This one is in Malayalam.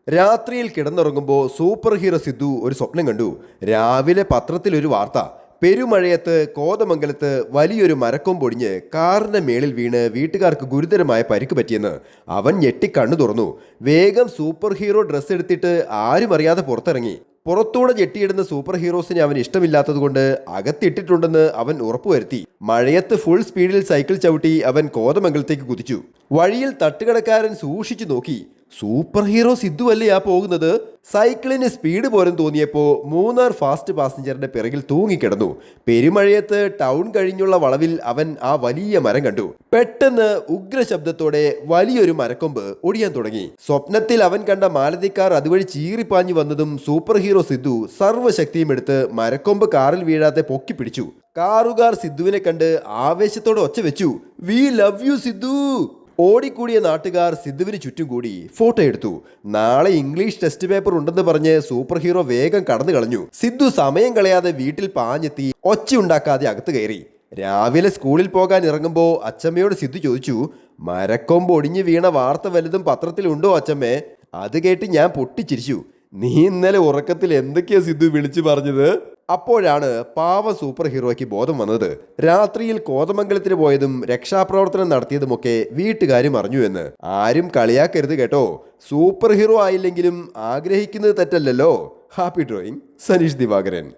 രാത്രിയിൽ കിടന്നുറങ്ങുമ്പോൾ സൂപ്പർ ഹീറോ സിദ്ധു ഒരു സ്വപ്നം കണ്ടു. രാവിലെ പത്രത്തിലൊരു വാർത്ത. പെരുമഴയത്ത് കോതമംഗലത്ത് വലിയൊരു മരക്കൊമ്പൊടിഞ്ഞ് കാറിന്റെ മേളിൽ വീണ് വീട്ടുകാർക്ക് ഗുരുതരമായ പരിക്ക് പറ്റിയെന്ന്. അവൻ ഞെട്ടി കണ്ണു തുറന്നു. വേഗം സൂപ്പർ ഹീറോ ഡ്രസ്സ് എടുത്തിട്ട് ആരും അറിയാതെ പുറത്തിറങ്ങി. പുറത്തൂടെ ഞെട്ടിയിടുന്ന സൂപ്പർ ഹീറോസിനെ അവൻ ഇഷ്ടമില്ലാത്തതുകൊണ്ട് അകത്തിട്ടിട്ടുണ്ടെന്ന് അവൻ ഉറപ്പുവരുത്തി. മഴയത്ത് ഫുൾ സ്പീഡിൽ സൈക്കിൾ ചവിട്ടി അവൻ കോതമംഗലത്തേക്ക് കുതിച്ചു. വഴിയിൽ തട്ടുകടക്കാരൻ സൂക്ഷിച്ചു നോക്കി. സൂപ്പർ ഹീറോ സിദ്ധു അല്ലേ ആ പോകുന്നത്? സൈക്കിളിന് സ്പീഡ് പോലും തോന്നിയപ്പോൾ മൂന്നാർ ഫാസ്റ്റ് പാസഞ്ചറിന്റെ പിറകിൽ തൂങ്ങിക്കിടന്നു. പെരുമഴയത്ത് ടൗൺ കഴിഞ്ഞുള്ള വളവിൽ അവൻ ആ വലിയ മരം കണ്ടു. പെട്ടെന്ന് ഉഗ്രശബ്ദത്തോടെ വലിയൊരു മരക്കൊമ്പ് ഒടിയാൻ തുടങ്ങി. സ്വപ്നത്തിൽ അവൻ കണ്ട മാലതിക്കാർ അതുവഴി ചീറിപ്പാഞ്ഞു വന്നതും സൂപ്പർ ഹീറോ സിദ്ധു സർവ്വശക്തിയും എടുത്ത് മരക്കൊമ്പ് കാറിൽ വീഴാതെ പൊക്കി പിടിച്ചു. കാറുകാർ സിദ്ധുവിനെ കണ്ട് ആവേശത്തോടെ ഒച്ച വെച്ചു, "വി ലവ് യു സിദ്ധു!" ഓടിക്കൂടിയ നാട്ടുകാർ സിദ്ധുവിന് ചുറ്റും കൂടി ഫോട്ടോ എടുത്തു. നാളെ ഇംഗ്ലീഷ് ടെസ്റ്റ് പേപ്പർ ഉണ്ടെന്ന് പറഞ്ഞ് സൂപ്പർ ഹീറോ വേഗം കടന്നു കളഞ്ഞു. സിദ്ധു സമയം കളയാതെ വീട്ടിൽ പാഞ്ഞെത്തി ഒച്ചയുണ്ടാക്കാതെ അകത്ത് കയറി. രാവിലെ സ്കൂളിൽ പോകാൻ ഇറങ്ങുമ്പോൾ അച്ചമ്മയോട് സിദ്ധു ചോദിച്ചു, "മരക്കൊമ്പ് ഒടിഞ്ഞു വീണ വാർത്ത വലുതും പത്രത്തിലുണ്ടോ അച്ചമ്മേ?" അത് കേട്ട് ഞാൻ പൊട്ടിച്ചിരിച്ചു. "നീ ഇന്നലെ ഉറക്കത്തിൽ എന്തൊക്കെയാ സിദ്ധു വിളിച്ചു പറഞ്ഞത്?" അപ്പോഴാണ് പാവ സൂപ്പർ ഹീറോയ്ക്ക് ബോധം വന്നത്. രാത്രിയിൽ കോതമംഗലത്തിന് പോയതും രക്ഷാപ്രവർത്തനം നടത്തിയതുമൊക്കെ വീട്ടുകാരും അറിഞ്ഞു എന്ന്. ആരും കളിയാക്കരുത് കേട്ടോ. സൂപ്പർ ഹീറോ ആയില്ലെങ്കിലും ആഗ്രഹിക്കുന്നത് തെറ്റല്ലല്ലോ. Happy drawing, Sanish Divakaran.